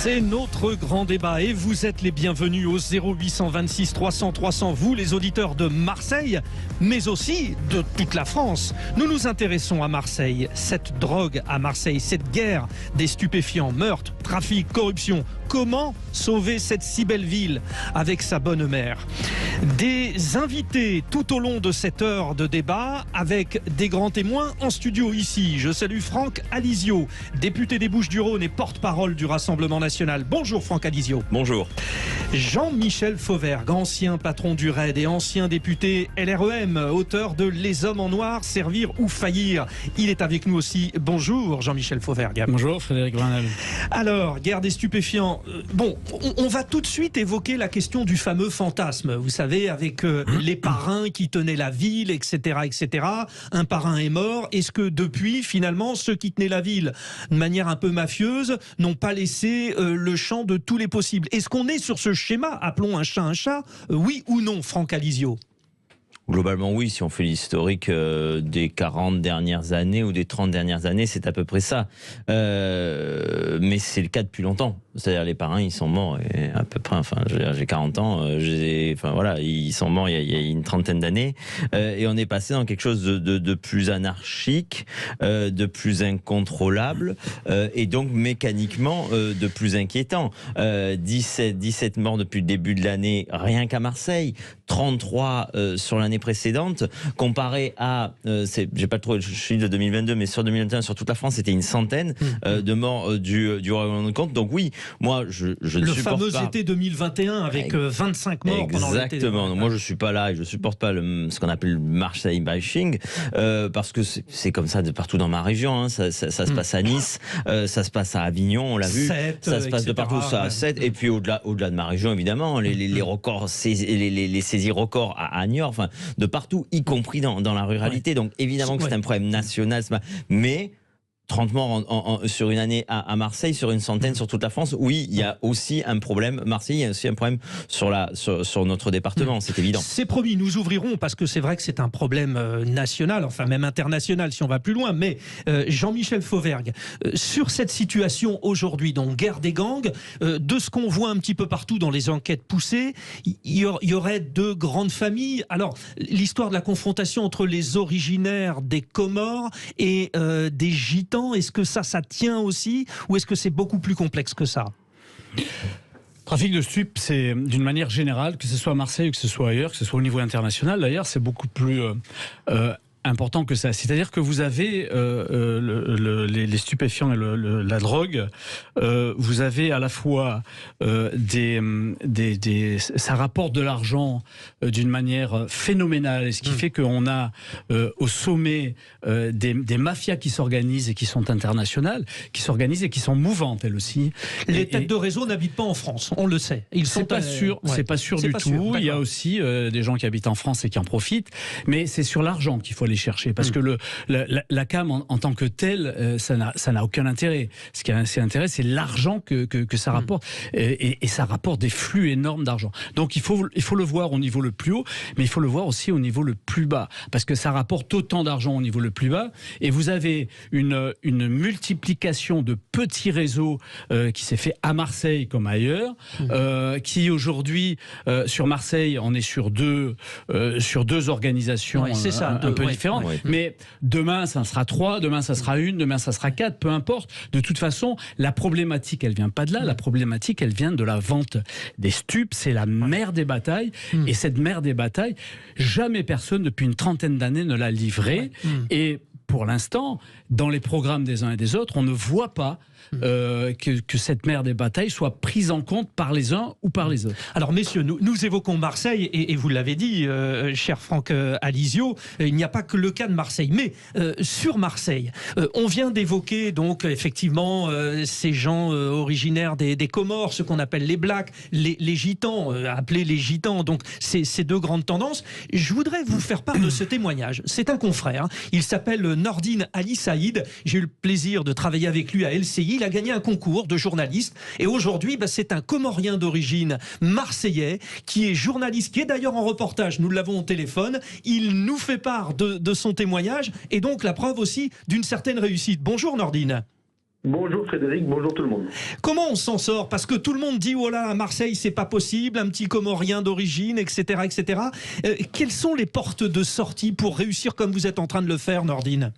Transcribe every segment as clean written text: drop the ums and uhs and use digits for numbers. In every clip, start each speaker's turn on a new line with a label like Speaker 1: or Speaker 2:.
Speaker 1: C'est notre grand débat et vous êtes les bienvenus au 0826 300 300, vous les auditeurs de Marseille, mais aussi de toute la France. Nous nous intéressons à Marseille, cette drogue à Marseille, cette guerre des stupéfiants, meurtres, trafic, corruption. Comment sauver cette si belle ville avec sa bonne mère? Des invités tout au long de cette heure de débat avec des grands témoins en studio ici. Je salue Franck Alizio, député des Bouches-du-Rhône et porte-parole du Rassemblement national. Bonjour Franck Alizio.
Speaker 2: Bonjour.
Speaker 1: Jean-Michel Fauvergue, ancien patron du RAID et ancien député LREM, auteur de Les Hommes en Noir, servir ou faillir. Il est avec nous aussi. Bonjour Jean-Michel Fauvergue.
Speaker 3: Bonjour Frédéric Brunel.
Speaker 1: Alors, guerre des stupéfiants. Bon, on va tout de suite évoquer la question du fameux fantasme. Vous savez, avec les parrains qui tenaient la ville, etc., etc. Un parrain est mort. Est-ce que depuis, finalement, ceux qui tenaient la ville de manière un peu mafieuse n'ont pas laissé le champ de tous les possibles? Est-ce qu'on est sur ce schéma? Appelons un chat, oui ou non, Franck Alizio?
Speaker 2: Globalement, oui, si on fait l'historique des 40 dernières années ou des 30 dernières années, c'est à peu près ça. Mais c'est le cas depuis longtemps. C'est-à-dire les parrains, ils sont morts à peu près, enfin, j'ai 40 ans, enfin voilà, ils sont morts il y a une trentaine d'années. Et on est passé dans quelque chose de plus anarchique, de plus incontrôlable, et donc mécaniquement de plus inquiétant. 17 morts depuis le début de l'année, rien qu'à Marseille, 33 sur l'année précédente, comparé à, j'ai pas trop le chiffre de 2022, mais sur 2021, sur toute la France, c'était une centaine de morts du règlement de compte. Donc oui, moi, je ne supporte pas...
Speaker 1: Le fameux été 2021 avec 25 morts pendant l'été.
Speaker 2: Exactement. Moi, je suis pas là et je supporte pas ce qu'on appelle le Marseille bashing, parce que c'est comme ça de partout dans ma région. Hein. Ça se passe à Nice, ça se passe à Avignon, on l'a vu. Ça se passe de partout, ça à 7. Et puis au-delà de ma région, évidemment, les records, les saisies records à Niort, enfin, de partout, y compris dans la ruralité. Donc évidemment que c'est un problème national, mais 30 morts sur une année à Marseille, sur une centaine sur toute la France. Oui, il y a aussi un problème. Marseille, il y a aussi un problème sur notre département, c'est évident.
Speaker 1: C'est promis, nous ouvrirons parce que c'est vrai que c'est un problème national, enfin même international si on va plus loin. Mais Jean-Michel Fauvergue, sur cette situation aujourd'hui, donc guerre des gangs, de ce qu'on voit un petit peu partout dans les enquêtes poussées, il y aurait deux grandes familles. Alors, l'histoire de la confrontation entre les originaires des Comores et des Gitans, est-ce que ça tient aussi ou est-ce que c'est beaucoup plus complexe que ça?
Speaker 3: Trafic de stupes, c'est d'une manière générale, que ce soit à Marseille ou que ce soit ailleurs, que ce soit au niveau international d'ailleurs, c'est beaucoup plus important que ça. C'est-à-dire que vous avez les stupéfiants et la drogue, vous avez à la fois ça rapporte de l'argent d'une manière phénoménale, et ce qui fait qu'on a au sommet des mafias qui s'organisent et qui sont internationales, qui s'organisent et qui sont mouvantes elles aussi.
Speaker 1: Les têtes de réseau n'habitent pas en France, on le sait.
Speaker 3: C'est pas sûr, c'est pas sûr du tout. Il y a aussi des gens qui habitent en France et qui en profitent, mais c'est sur l'argent qu'il faut aller chercher, parce que la CAM en tant que telle, ça n'a aucun intérêt. Ce qui a assez intérêt, c'est l'argent que ça rapporte, et ça rapporte des flux énormes d'argent. Donc il faut le voir au niveau le plus haut, mais il faut le voir aussi au niveau le plus bas, parce que ça rapporte autant d'argent au niveau le plus bas, et vous avez une multiplication de petits réseaux qui s'est fait à Marseille comme ailleurs, qui aujourd'hui sur Marseille, on est sur deux organisations un peu différentes. Mais demain, ça sera 3, demain, ça sera 1, demain, ça sera 4, peu importe. De toute façon, la problématique, elle vient pas de là. La problématique, elle vient de la vente des stupes. C'est la mère des batailles. Et cette mère des batailles, jamais personne, depuis une trentaine d'années, ne l'a livrée. Et pour l'instant, dans les programmes des uns et des autres, on ne voit pas que cette mère des batailles soit prise en compte par les uns ou par les autres.
Speaker 1: Alors messieurs, nous évoquons Marseille et vous l'avez dit, cher Franck Alizio, il n'y a pas que le cas de Marseille. Mais sur Marseille, on vient d'évoquer donc effectivement ces gens originaires des Comores, ce qu'on appelle les Blacks, les Gitans, appelés les Gitans, donc ces deux grandes tendances. Je voudrais vous faire part de ce témoignage. C'est un confrère, il s'appelle Nordine Ali Saïd. J'ai eu le plaisir de travailler avec lui à LCI. Il a gagné un concours de journaliste et aujourd'hui, c'est un Comorien d'origine marseillais qui est journaliste, qui est d'ailleurs en reportage. Nous l'avons au téléphone. Il nous fait part de son témoignage et donc la preuve aussi d'une certaine réussite. Bonjour Nordine.
Speaker 4: Bonjour Frédéric, bonjour tout le monde.
Speaker 1: Comment on s'en sort? Parce que tout le monde dit, voilà, à Marseille, c'est pas possible, un petit Comorien d'origine, etc., etc. Quelles sont les portes de sortie pour réussir comme vous êtes en train de le faire, Nordine?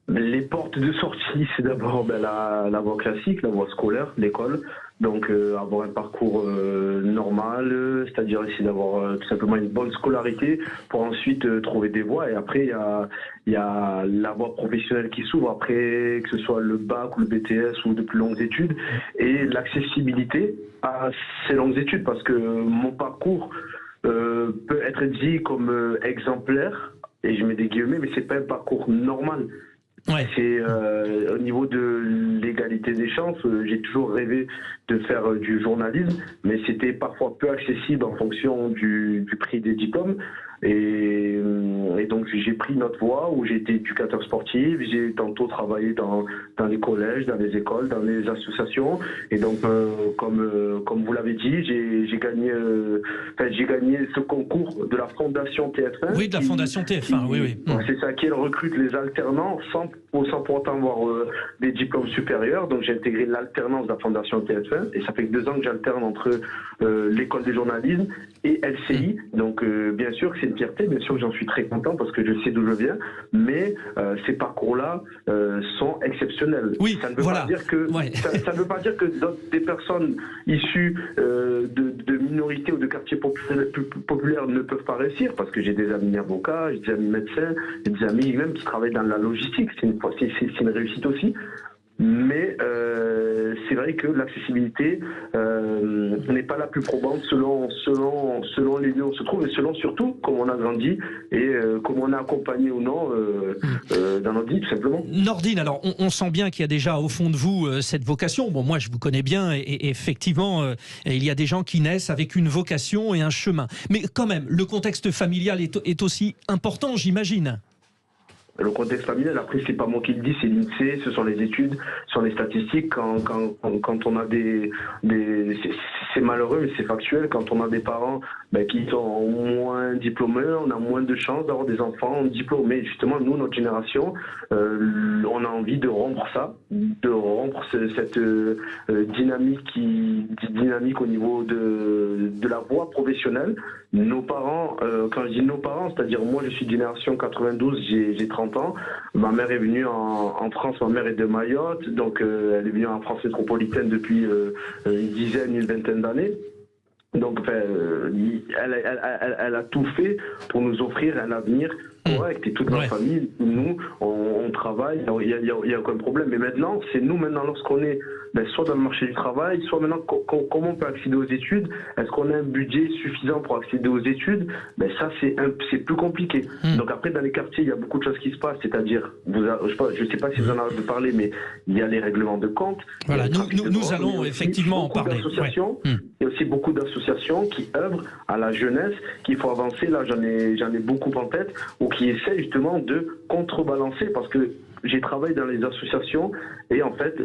Speaker 4: Les portes de sortie, c'est d'abord la voie classique, la voie scolaire, l'école. Donc avoir un parcours normal, c'est-à-dire essayer d'avoir tout simplement une bonne scolarité pour ensuite trouver des voies. Et après, il y a la voie professionnelle qui s'ouvre après, que ce soit le bac ou le BTS ou de plus longues études, et l'accessibilité à ces longues études, parce que mon parcours peut être dit comme exemplaire, et je mets des guillemets, mais c'est pas un parcours normal.
Speaker 1: Ouais.
Speaker 4: C'est au niveau de l'égalité des chances, j'ai toujours rêvé de faire du journalisme, mais c'était parfois peu accessible en fonction du prix des diplômes. Et donc j'ai pris notre voie où j'ai été éducateur sportif, j'ai tantôt travaillé dans les collèges, dans les écoles, dans les associations. Et donc comme vous l'avez dit, j'ai gagné ce concours de la Fondation TF1.
Speaker 1: Oui, de la Fondation TF1, oui.
Speaker 4: C'est ça, qui recrute les alternants sans pour autant avoir des diplômes supérieurs. Donc j'ai intégré l'alternance de la Fondation TF1 et ça fait que 2 ans que j'alterne entre l'école des journalismes et LCI. Donc bien sûr que c'est une fierté, bien sûr que j'en suis très content parce que je sais d'où je viens, mais ces parcours-là sont exceptionnels.
Speaker 1: Oui,
Speaker 4: ça ne veut pas dire que ça ne veut pas dire que des personnes issues de minorités ou de quartiers populaires ne peuvent pas réussir, parce que j'ai des amis avocats, j'ai des amis médecins, j'ai des amis même qui travaillent dans la logistique. C'est une réussite aussi. Mais c'est vrai que l'accessibilité n'est pas la plus probante selon les lieux où on se trouve, et selon surtout comment on a grandi et comment on a accompagné ou non dans notre vie, tout simplement.
Speaker 1: Nordine, alors on sent bien qu'il y a déjà au fond de vous cette vocation. Bon, moi je vous connais bien et effectivement il y a des gens qui naissent avec une vocation et un chemin. Mais quand même, le contexte familial est aussi important, j'imagine.
Speaker 4: Le contexte familial, après, c'est pas moi qui le dis, c'est l'INSEE, ce sont les études, ce sont les statistiques. Quand on a c'est malheureux, mais c'est factuel. Quand on a des parents qui sont moins diplômés, on a moins de chances d'avoir des enfants diplômés. Justement, nous, notre génération, on a envie de rompre ça, de rompre cette dynamique au niveau de la voie professionnelle. Nos parents, quand je dis nos parents, c'est-à-dire moi, je suis de génération 92, j'ai 30 ans. Ma mère est venue en France, ma mère est de Mayotte, donc elle est venue en France métropolitaine depuis une vingtaine d'années. Donc elle a tout fait pour nous offrir un avenir correct, et toute ma famille, nous, on travaille, il n'y a aucun problème. Mais maintenant, c'est nous, lorsqu'on est soit dans le marché du travail, soit maintenant, comment on peut accéder aux études? Est-ce qu'on a un budget suffisant pour accéder aux études? Ça, c'est plus compliqué. Donc après, dans les quartiers, il y a beaucoup de choses qui se passent, c'est-à-dire, je ne sais pas si vous en avez parlé, mais il y a les règlements de compte.
Speaker 1: Voilà, nous allons effectivement en parler.
Speaker 4: Il y a aussi beaucoup d'associations qui œuvrent à la jeunesse, qu'il faut avancer. Là, j'en ai beaucoup en tête, ou qui essaient justement de contrebalancer, parce que j'ai travaillé dans les associations et en fait,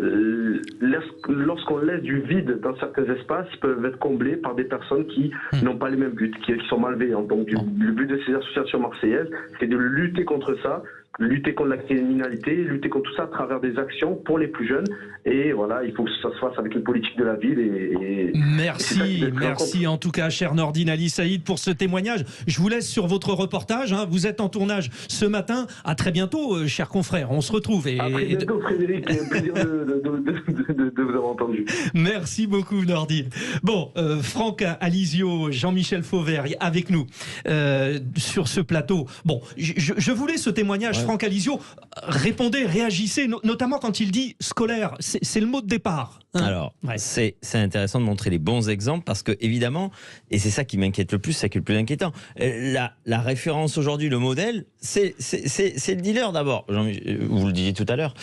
Speaker 4: lorsqu'on laisse du vide dans certains espaces, ils peuvent être comblés par des personnes qui n'ont pas les mêmes buts, qui sont malveillantes. Donc le but de ces associations marseillaises, c'est de lutter contre ça, lutter contre la criminalité, lutter contre tout ça à travers des actions pour les plus jeunes. Et voilà, il faut que ça se fasse avec une politique de la ville.
Speaker 1: Merci en tout cas, cher Nordine Ali Saïd, pour ce témoignage. Je vous laisse sur votre reportage. Vous êtes en tournage ce matin. À très bientôt, chers confrères. On se retrouve.
Speaker 4: À très bientôt, Frédéric. Plaisir de vous avoir entendu.
Speaker 1: Merci beaucoup, Nordine. Bon, Franck Alizio, Jean-Michel Fauvert avec nous sur ce plateau. Bon, je voulais ce témoignage. Franck Alizio, répondez, réagissez, notamment quand il dit scolaire. C'est le mot de départ.
Speaker 2: Alors, c'est intéressant de montrer les bons exemples, parce que, évidemment, et c'est ça qui m'inquiète le plus, c'est le plus inquiétant, la référence aujourd'hui, le modèle, c'est le dealer d'abord. Vous le disiez tout à l'heure,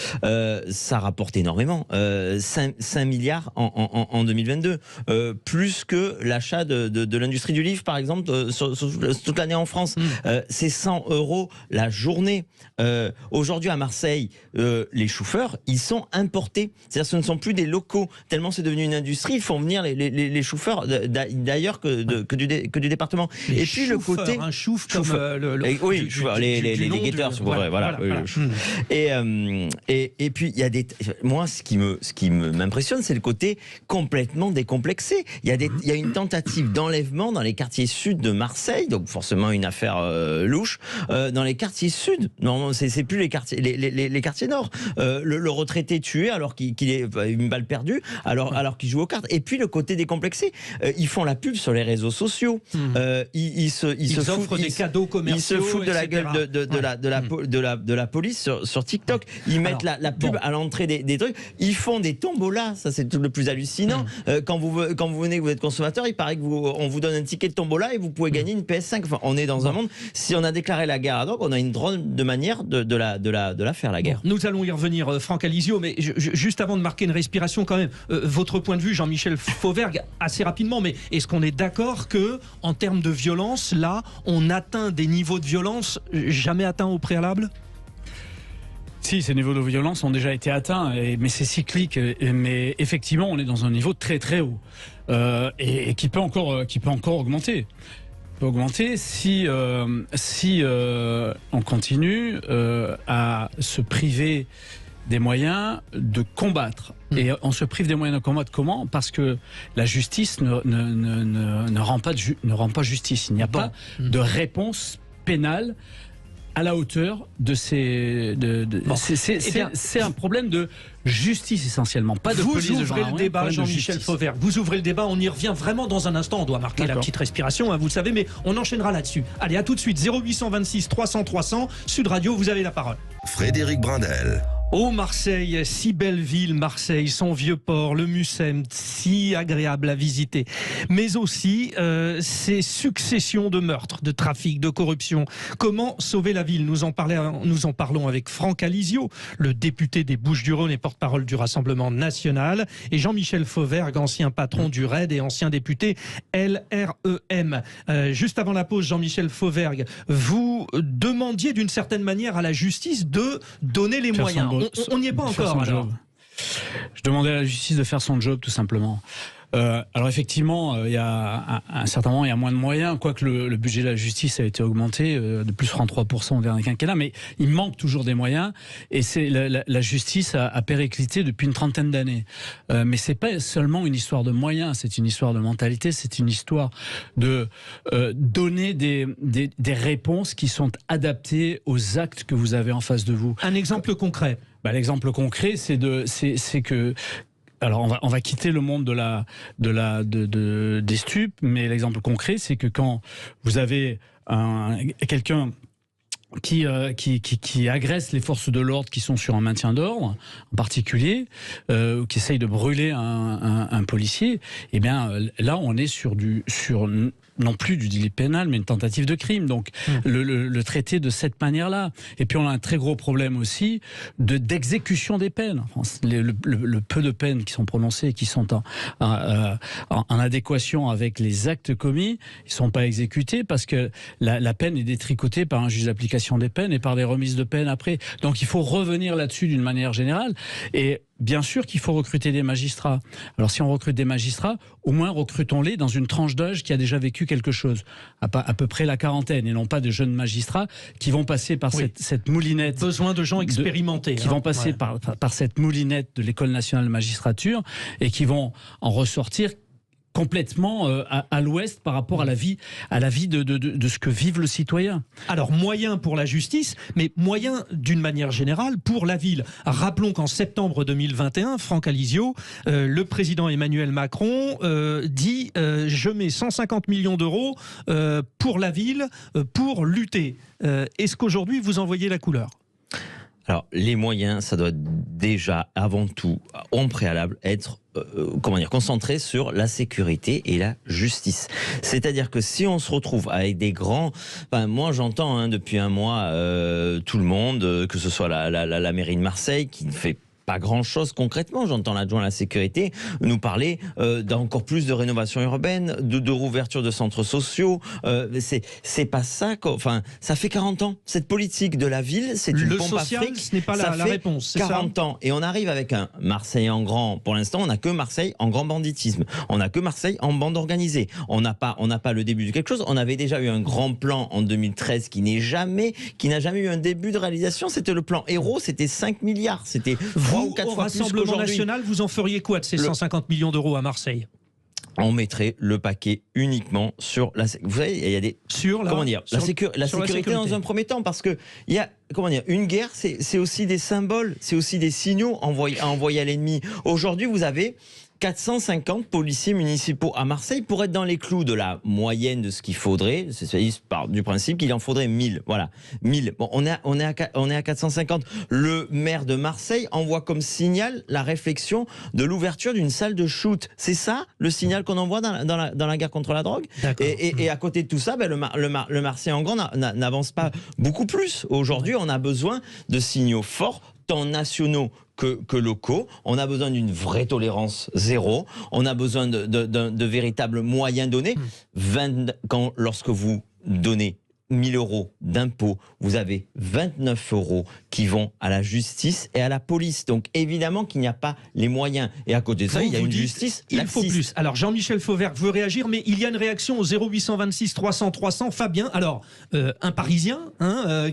Speaker 2: ça rapporte énormément. 5 milliards en 2022, plus que l'achat de l'industrie du livre, par exemple, sur toute l'année en France. C'est 100 € la journée. Aujourd'hui à Marseille, les chauffeurs, ils sont importés. C'est-à-dire ce ne sont plus des locaux locaux. Tellement c'est devenu une industrie, ils font venir les chauffeurs d'ailleurs que du département.
Speaker 1: Les
Speaker 2: et puis le côté
Speaker 1: un chouf comme
Speaker 2: oui, les guetteurs, voilà. Et puis il y a moi ce qui m'impressionne, c'est le côté complètement décomplexé. Il y a une tentative d'enlèvement dans les quartiers sud de Marseille, donc forcément une affaire louche. Dans les quartiers sud, non, c'est plus les quartiers nord. Le retraité tué alors qu'il est une balle perdue, alors qu'il joue aux cartes. Et puis le côté décomplexé, ils font la pub sur les réseaux sociaux. Ils
Speaker 1: offrent des cadeaux commerciaux.
Speaker 2: Ils se foutent de la gueule de la police sur TikTok. Ils mettent la pub à l'entrée des trucs. Ils font des tombolas. Ça, c'est le plus hallucinant. Quand vous venez, vous êtes consommateur, il paraît qu'on vous donne un ticket de tombola et vous pouvez gagner une PS5. Enfin, on est dans un monde. Si on a déclaré la guerre à Doc, on a une drôle de manière de la faire, la guerre.
Speaker 1: Nous allons y revenir, Franck Alizio, mais juste avant de marquer une respiration quand même, votre point de vue, Jean-Michel Fauvergue, assez rapidement, mais est-ce qu'on est d'accord que, en termes de violence, là, on atteint des niveaux de violence jamais atteints au préalable ?
Speaker 3: Si, ces niveaux de violence ont déjà été atteints, mais c'est cyclique. Mais effectivement, on est dans un niveau très très haut et qui peut encore augmenter. Peut augmenter si on continue à se priver des moyens de combattre. Et on se prive des moyens de combattre comment ? Parce que la justice ne rend pas justice. Il n'y a pas de réponse pénale à la hauteur de ces... C'est un problème de justice essentiellement, pas de police.
Speaker 1: Vous ouvrez le débat, Jean-Michel Fauvergue. Vous ouvrez le débat, on y revient vraiment dans un instant. On doit marquer la petite respiration, hein, vous le savez, mais on enchaînera là-dessus. Allez, à tout de suite. 0826 300 300. Sud Radio, vous avez la parole.
Speaker 5: Frédéric Brindel.
Speaker 1: Oh Marseille, si belle ville Marseille, son vieux port, le Mucem, si agréable à visiter. Mais aussi ces successions de meurtres, de trafic, de corruption. Comment sauver la ville ? Nous en parlons avec Franck Alizio, le député des Bouches-du-Rhône et porte-parole du Rassemblement National, et Jean-Michel Fauvergue, ancien patron du RAID et ancien député LREM. Juste avant la pause, Jean-Michel Fauvergue, vous demandiez d'une certaine manière à la justice de donner les moyens. On n'y est pas encore, alors.
Speaker 3: Je demandais à la justice de faire son job, tout simplement. Alors effectivement, il y a un certain moment, il y a moins de moyens, quoique le budget de la justice a été augmenté de plus 33% au dernier quinquennat, mais il manque toujours des moyens, et la justice a périclité depuis une trentaine d'années. Mais c'est pas seulement une histoire de moyens, c'est une histoire de mentalité, c'est une histoire de donner des réponses qui sont adaptées aux actes que vous avez en face de vous.
Speaker 1: Un exemple concret.
Speaker 3: L'exemple concret, c'est que... Alors on va quitter le monde des stupes, mais l'exemple concret, c'est que quand vous avez quelqu'un qui agresse les forces de l'ordre qui sont sur un maintien d'ordre, en particulier, qui essaye de brûler un policier, eh bien là on est sur non plus du délit pénal, mais une tentative de crime. Donc, le traiter de cette manière-là. Et puis, on a un très gros problème aussi d'exécution des peines. Le peu de peines qui sont prononcées, qui sont en adéquation avec les actes commis, ils ne sont pas exécutés parce que la peine est détricotée par un juge d'application des peines et par des remises de peine après. Donc, il faut revenir là-dessus d'une manière générale. Et bien sûr qu'il faut recruter des magistrats. Alors si on recrute des magistrats, au moins recrutons-les dans une tranche d'âge qui a déjà vécu quelque chose, à peu près la quarantaine, et non pas de jeunes magistrats qui vont passer par cette moulinette.
Speaker 1: Besoin de gens expérimentés.
Speaker 3: Qui vont passer par cette moulinette de l'École nationale de magistrature et qui vont en ressortir complètement à l'ouest par rapport à la vie de ce que vivent le citoyen.
Speaker 1: Alors, moyens pour la justice, mais moyens d'une manière générale pour la ville. Rappelons qu'en septembre 2021, Franck Alizio, le président Emmanuel Macron dit « Je mets 150 millions d'euros pour la ville, pour lutter ». Est-ce qu'aujourd'hui, vous en voyez la couleur ?
Speaker 2: Alors, les moyens, ça doit déjà, avant tout, en préalable, être concentré sur la sécurité et la justice. C'est-à-dire que si on se retrouve avec des grands... moi, j'entends depuis un mois tout le monde, que ce soit la mairie de Marseille, qui ne fait pas grand-chose concrètement. J'entends l'adjoint à la sécurité nous parler d'encore plus de rénovation urbaine, de rouverture de centres sociaux. C'est pas ça. Enfin, ça fait 40 ans. Cette politique de la ville, c'est une pompe à fric.
Speaker 1: Le social, ce n'est pas la réponse.
Speaker 2: 40 ans. Et on arrive avec un Marseille en grand. Pour l'instant, on n'a que Marseille en grand banditisme. On n'a que Marseille en bande organisée. On n'a pas le début de quelque chose. On avait déjà eu un grand plan en 2013 qui n'a jamais eu un début de réalisation. C'était le plan Héros. C'était 5 milliards. C'était 3 ou 4 fois plus qu'aujourd'hui. Au Rassemblement
Speaker 1: national, vous en feriez quoi de ces 150 millions d'euros à Marseille ?
Speaker 2: On mettrait le paquet uniquement sur la. Vous savez, il y a des. La sécurité dans un premier temps, parce que il y a. Une guerre, c'est aussi des symboles, c'est aussi des signaux à envoyer à l'ennemi. Aujourd'hui, vous avez 450 policiers municipaux à Marseille pour être dans les clous de la moyenne de ce qu'il faudrait. C'est du principe qu'il en faudrait 1000. Voilà, 1000. Bon, on est à 450. Le maire de Marseille envoie comme signal la réflexion de l'ouverture d'une salle de shoot. C'est ça le signal qu'on envoie dans la guerre contre la drogue. Et à côté de tout ça, le Marseille en grand n'avance pas beaucoup plus. Aujourd'hui, on a besoin de signaux forts, tant nationaux que locaux. On a besoin d'une vraie tolérance zéro. On a besoin de véritables moyens donnés. Lorsque vous donnez 1000 euros d'impôts, vous avez 29 euros qui vont à la justice et à la police. Donc évidemment qu'il n'y a pas les moyens. Et à côté de ça, il y a une justice.
Speaker 1: Il faut plus. Alors Jean-Michel Fauvergue veut réagir, mais il y a une réaction au 0826 300 300. Fabien, alors un Parisien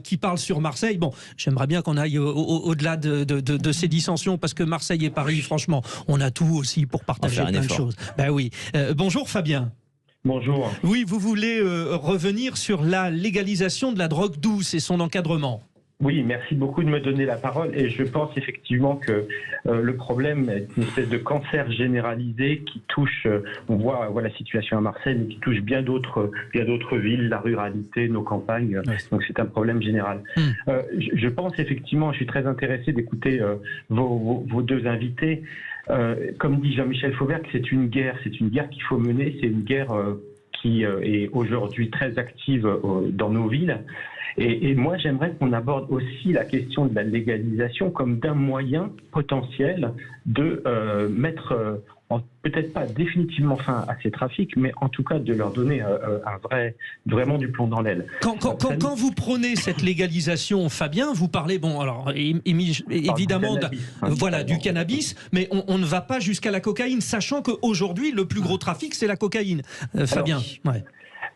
Speaker 1: qui parle sur Marseille. Bon, j'aimerais bien qu'on aille au-delà de ces dissensions, parce que Marseille et Paris, franchement, on a tout aussi pour partager plein de choses. Ben oui. Bonjour Fabien.
Speaker 5: Bonjour.
Speaker 1: Oui, vous voulez revenir sur la légalisation de la drogue douce et son encadrement.
Speaker 5: Oui, merci beaucoup de me donner la parole. Et je pense effectivement que le problème est une espèce de cancer généralisé qui touche, on voit la situation à Marseille, mais qui touche bien d'autres villes, la ruralité, nos campagnes. Ouais. Donc c'est un problème général. Je pense effectivement, je suis très intéressé d'écouter vos deux invités. Comme dit Jean-Michel Fauvergue, c'est une guerre qu'il faut mener, c'est une guerre qui est aujourd'hui très active dans nos villes. Et moi, j'aimerais qu'on aborde aussi la question de la légalisation comme d'un moyen potentiel de mettre, peut-être pas définitivement fin à ces trafics, mais en tout cas de leur donner vraiment du plomb dans l'aile.
Speaker 1: Quand vous prenez cette légalisation, Fabien, vous parlez, évidemment, du cannabis, mais on ne va pas jusqu'à la cocaïne, sachant qu'aujourd'hui, le plus gros trafic, c'est la cocaïne. Fabien,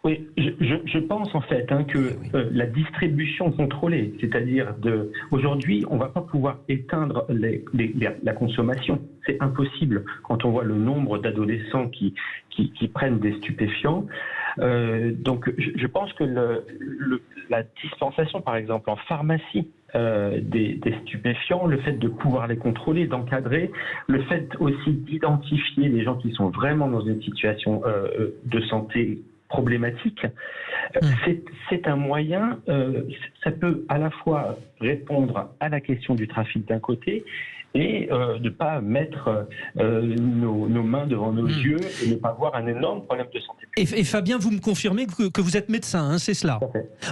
Speaker 5: Oui, je pense en fait que la distribution contrôlée, c'est-à-dire aujourd'hui, on ne va pas pouvoir éteindre la consommation. C'est impossible quand on voit le nombre d'adolescents qui prennent des stupéfiants. Donc, je pense que la dispensation, par exemple, en pharmacie, des stupéfiants, le fait de pouvoir les contrôler, d'encadrer, le fait aussi d'identifier les gens qui sont vraiment dans une situation de santé problématique, c'est un moyen, ça peut à la fois répondre à la question du trafic d'un côté et ne pas mettre nos mains devant nos yeux et ne pas avoir un énorme problème de santé.
Speaker 1: Et Fabien, vous me confirmez que vous êtes médecin, c'est cela?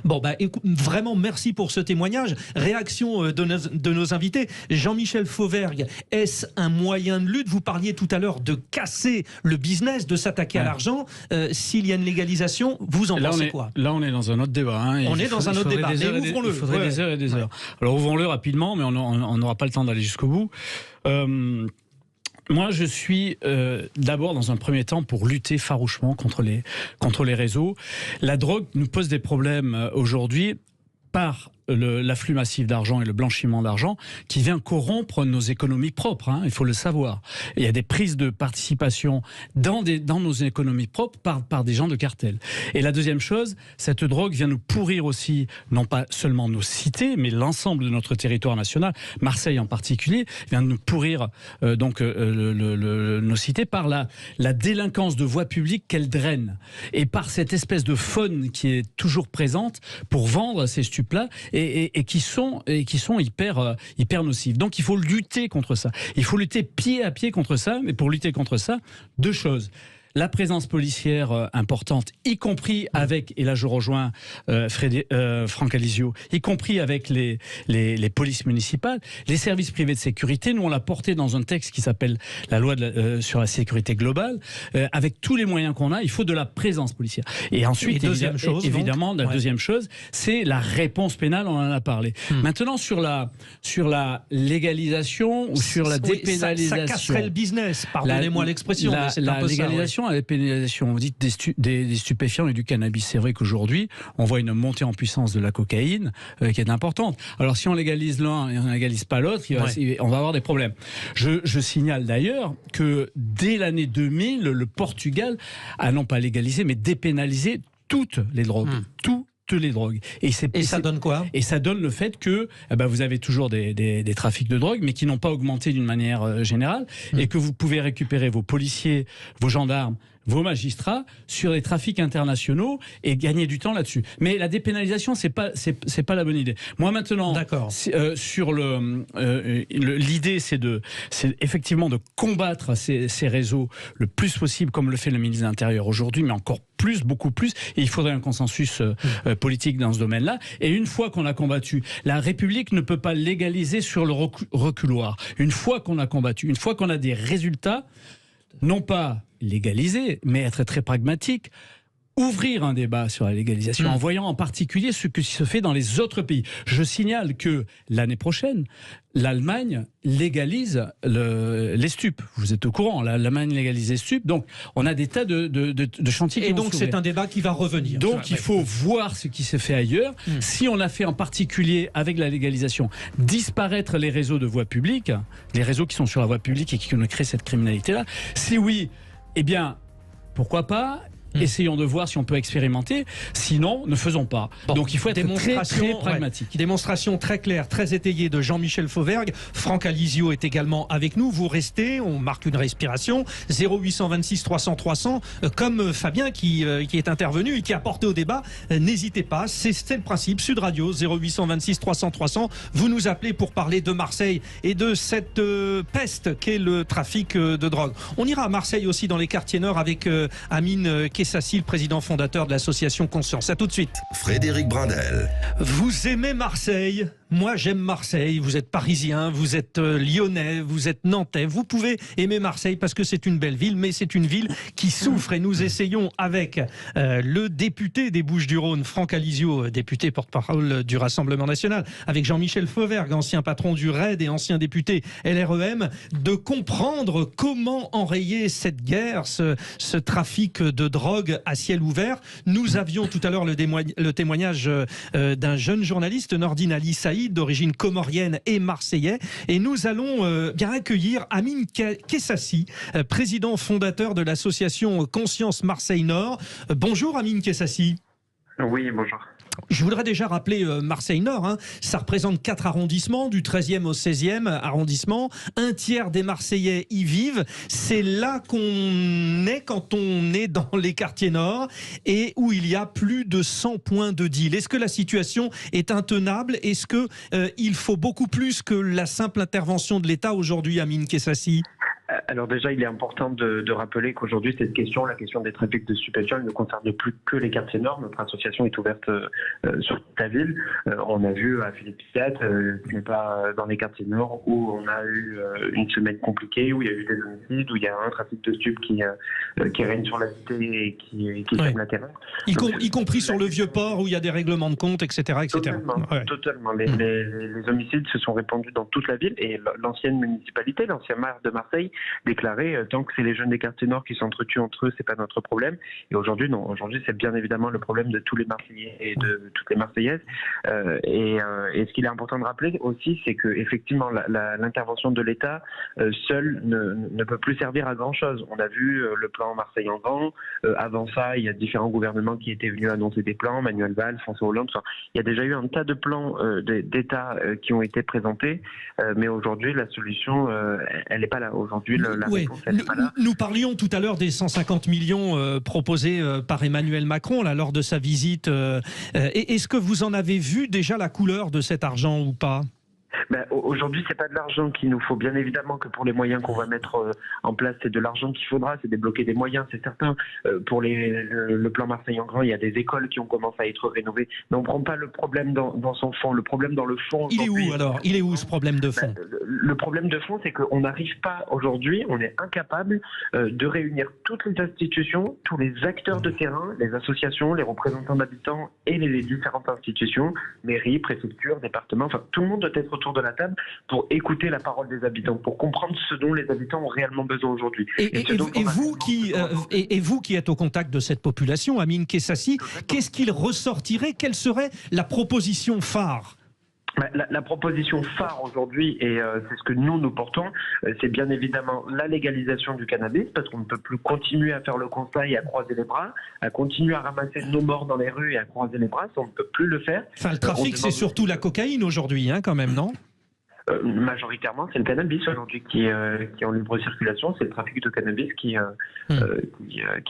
Speaker 1: Bon, vraiment, merci pour ce témoignage. Réaction de nos invités. Jean-Michel Fauvergue, est-ce un moyen de lutte? Vous parliez tout à l'heure de casser le business, de s'attaquer à l'argent. S'il y a une légalisation, vous en pensez quoi?
Speaker 3: Là, on est dans un autre débat.
Speaker 1: On est dans un autre débat, mais ouvrons-le.
Speaker 3: Il faudrait des heures et des heures. Alors, ouvrons-le rapidement, mais on n'aura pas le temps d'aller jusqu'au bout. Moi, je suis d'abord, dans un premier temps, pour lutter farouchement contre les réseaux. La drogue nous pose des problèmes aujourd'hui par l'afflux massif d'argent et le blanchiment d'argent qui vient corrompre nos économies propres, il faut le savoir. Il y a des prises de participation dans nos économies propres par des gens de cartel. Et la deuxième chose, cette drogue vient nous pourrir aussi, non pas seulement nos cités, mais l'ensemble de notre territoire national, Marseille en particulier, vient nous pourrir nos cités par la délinquance de voies publiques qu'elle draine et par cette espèce de faune qui est toujours présente pour vendre ces stupes-là et qui sont hyper nocifs. Donc il faut lutter contre ça. Il faut lutter pied à pied contre ça. Mais pour lutter contre ça, deux choses. la présence policière importante, y compris avec, et là je rejoins Franck Alizio, y compris avec les polices municipales, les services privés de sécurité. Nous on l'a porté dans un texte qui s'appelle la loi sur la sécurité globale. Avec tous les moyens qu'on a, il faut de la présence policière. Et ensuite, deuxième chose, c'est la réponse pénale, on en a parlé. Maintenant, sur la légalisation ou sur la dépénalisation...
Speaker 1: Ça casserait le business, pardonnez-moi l'expression.
Speaker 3: La légalisation, la dépénalisation, vous dites des stupéfiants et du cannabis. C'est vrai qu'aujourd'hui, on voit une montée en puissance de la cocaïne qui est importante. Alors, si on légalise l'un et on ne légalise pas l'autre, on va avoir des problèmes. Je signale d'ailleurs que dès l'année 2000, le Portugal a non pas légalisé, mais dépénalisé toutes les drogues. Toutes les drogues. Et
Speaker 1: ça donne quoi?
Speaker 3: Et ça donne le fait que vous avez toujours des trafics de drogue, mais qui n'ont pas augmenté d'une manière générale, et que vous pouvez récupérer vos policiers, vos gendarmes, vos magistrats sur les trafics internationaux et gagner du temps là-dessus. Mais la dépénalisation, c'est pas la bonne idée. Moi maintenant, sur l'idée, c'est effectivement de combattre ces réseaux le plus possible, comme le fait le ministre de l'Intérieur aujourd'hui, mais encore plus, beaucoup plus. Et il faudrait un consensus politique dans ce domaine-là. Et une fois qu'on a combattu, la République ne peut pas légaliser sur le reculoir. Une fois qu'on a combattu, une fois qu'on a des résultats, non pas légaliser, mais être très pragmatique, ouvrir un débat sur la légalisation, en voyant en particulier ce qui se fait dans les autres pays. Je signale que l'année prochaine, l'Allemagne légalise les stupes. Vous êtes au courant, l'Allemagne légalise les stupes. Donc, on a des tas de chantiers qui vont s'ouvrir.
Speaker 1: Et donc, c'est un débat qui va revenir.
Speaker 3: Donc, il faut voir ce qui se fait ailleurs. Si on a fait en particulier, avec la légalisation, disparaître les réseaux de voie publique, les réseaux qui sont sur la voie publique et qui créent cette criminalité-là, si oui, eh bien, pourquoi pas ? Essayons de voir si on peut expérimenter. Sinon, ne faisons pas. Donc il faut être très pragmatique.
Speaker 1: Démonstration très claire, très étayée de Jean-Michel Fauvergue. Franck Alizio est également avec nous. Vous restez, on marque une respiration. 0826 300 300. Comme Fabien qui est intervenu et qui a porté au débat, n'hésitez pas. C'est le principe. Sud Radio, 0826 300 300. Vous nous appelez pour parler de Marseille et de cette peste qu'est le trafic de drogue. On ira à Marseille aussi dans les quartiers nord avec Amine Kessassi, le président fondateur de l'association Conscience. À tout de suite.
Speaker 6: Frédéric Brindel.
Speaker 1: Vous aimez Marseille ? Moi, j'aime Marseille. Vous êtes parisien, vous êtes lyonnais, vous êtes nantais. Vous pouvez aimer Marseille parce que c'est une belle ville, mais c'est une ville qui souffre. Et nous essayons avec le député des Bouches-du-Rhône, Franck Alizio, député porte-parole du Rassemblement national, avec Jean-Michel Fauvergue, ancien patron du RAID et ancien député LREM, de comprendre comment enrayer cette guerre, ce trafic de drogue à ciel ouvert. Nous avions tout à l'heure le témoignage d'un jeune journaliste, Nordine Ali Saïd, d'origine comorienne et marseillais. Et nous allons bien accueillir Amine Kessassi, président fondateur de l'association Conscience Marseille-Nord. Bonjour Amine Kessassi.
Speaker 4: Oui, bonjour.
Speaker 1: Je voudrais déjà rappeler Marseille-Nord, ça représente 4 arrondissements, du 13e au 16e arrondissement. Un tiers des Marseillais y vivent. C'est là qu'on est quand on est dans les quartiers nord et où il y a plus de 100 points de deal. Est-ce que la situation est intenable ? Est-ce qu'il faut beaucoup plus que la simple intervention de l'État aujourd'hui, Amine Kessassi ?
Speaker 5: Alors déjà, il est important de rappeler qu'aujourd'hui, cette question, la question des trafics de stupéfiants, ne concerne plus que les quartiers nord. Notre association est ouverte sur toute la ville. On a vu à Philippe-Piat, qui n'est pas dans les quartiers nord, où on a eu une semaine compliquée, où il y a eu des homicides, où il y a un trafic de stupes qui règne sur la cité et qui sème la terreur.
Speaker 1: Y compris sur le Vieux-Port, où il y a des règlements de compte, etc.
Speaker 5: Totalement. Les homicides se sont répandus dans toute la ville et l'ancienne municipalité, l'ancien maire de Marseille, déclaré tant que c'est les jeunes des quartiers nord qui s'entretuent entre eux, c'est pas notre problème. Et aujourd'hui, non. Aujourd'hui, c'est bien évidemment le problème de tous les Marseillais et de toutes les Marseillaises. Et ce qu'il est important de rappeler aussi, c'est que effectivement, l'intervention de l'État seule ne peut plus servir à grand chose. On a vu le plan Marseille en grand. Avant ça, il y a différents gouvernements qui étaient venus annoncer des plans. Manuel Valls, François Hollande. Enfin, il y a déjà eu un tas de plans d'État qui ont été présentés. Mais aujourd'hui, la solution, elle n'est pas là. Aujourd'hui, la réponse, elle n'est pas là.
Speaker 1: Nous parlions tout à l'heure des 150 millions proposés par Emmanuel Macron là, lors de sa visite. Est-ce que vous en avez vu déjà la couleur de cet argent ou pas ?
Speaker 4: Aujourd'hui, c'est pas de l'argent qu'il nous faut. Bien évidemment que pour les moyens qu'on va mettre en place, c'est de l'argent qu'il faudra, c'est débloquer des moyens, c'est certain. Pour le plan Marseille en grand, il y a des écoles qui ont commencé à être rénovées. Mais on ne prend pas le problème dans son fond. Le problème dans le fond...
Speaker 1: Il est où alors? Il est où ce problème de fond?
Speaker 4: Le problème de fond, c'est qu'on n'arrive pas aujourd'hui, on est incapable de réunir toutes les institutions, tous les acteurs de terrain, les associations, les représentants d'habitants et les différentes institutions, mairies, préfectures, départements, enfin tout le monde doit être autour de la table pour écouter la parole des habitants, pour comprendre ce dont les habitants ont réellement besoin aujourd'hui.
Speaker 1: Et vous qui êtes au contact de cette population, Amine Kessassi, qu'est-ce qu'il ressortirait? Quelle serait la proposition phare?
Speaker 4: La proposition phare aujourd'hui, et c'est ce que nous portons, c'est bien évidemment la légalisation du cannabis, parce qu'on ne peut plus continuer à faire le constat et à croiser les bras, à continuer à ramasser nos morts dans les rues et à croiser les bras, ça, on ne peut plus le faire.
Speaker 1: Enfin, le trafic, c'est surtout la cocaïne aujourd'hui, quand même, non?
Speaker 4: Majoritairement, c'est le cannabis aujourd'hui qui est en libre circulation. C'est le trafic de cannabis qui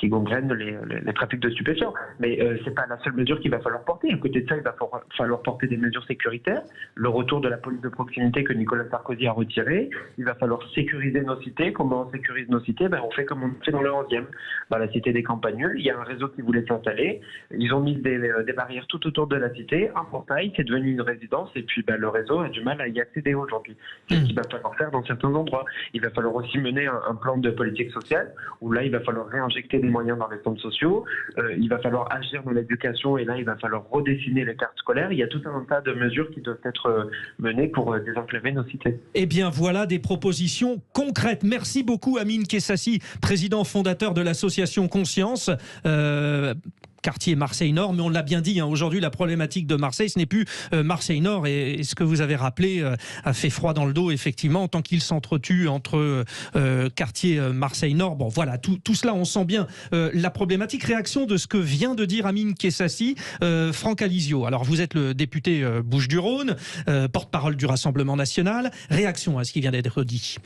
Speaker 4: gangrène les trafics de stupéfiants. Mais c'est pas la seule mesure qu'il va falloir porter. À côté de ça, il va falloir porter des mesures sécuritaires. Le retour de la police de proximité que Nicolas Sarkozy a retiré. Il va falloir sécuriser nos cités. Comment on sécurise nos cités? On fait comme on fait dans le 11e. La cité des Campagnols, il y a un réseau qui voulait s'installer. Ils ont mis des barrières tout autour de la cité, un portail, c'est devenu une résidence. Et puis le réseau a du mal à y accéder aujourd'hui. C'est ce qu'il va falloir faire dans certains endroits. Il va falloir aussi mener un plan de politique sociale où là, il va falloir réinjecter des moyens dans les centres sociaux. Il va falloir agir dans l'éducation et là, il va falloir redessiner les cartes scolaires. Il y a tout un tas de mesures qui doivent être menées pour désenclaver nos cités.
Speaker 1: Eh bien, voilà des propositions concrètes. Merci beaucoup, Amine Kessassi, président fondateur de l'association Conscience. Quartier Marseille-Nord, mais on l'a bien dit, aujourd'hui la problématique de Marseille, ce n'est plus Marseille-Nord, et ce que vous avez rappelé a fait froid dans le dos, effectivement, tant qu'il s'entretue entre quartier Marseille-Nord. Bon, voilà, tout cela, on sent bien la problématique. Réaction de ce que vient de dire Amine Kessassi, Franck Alizio. Alors, vous êtes le député Bouches-du-Rhône, porte-parole du Rassemblement National. Réaction à ce qui vient d'être dit.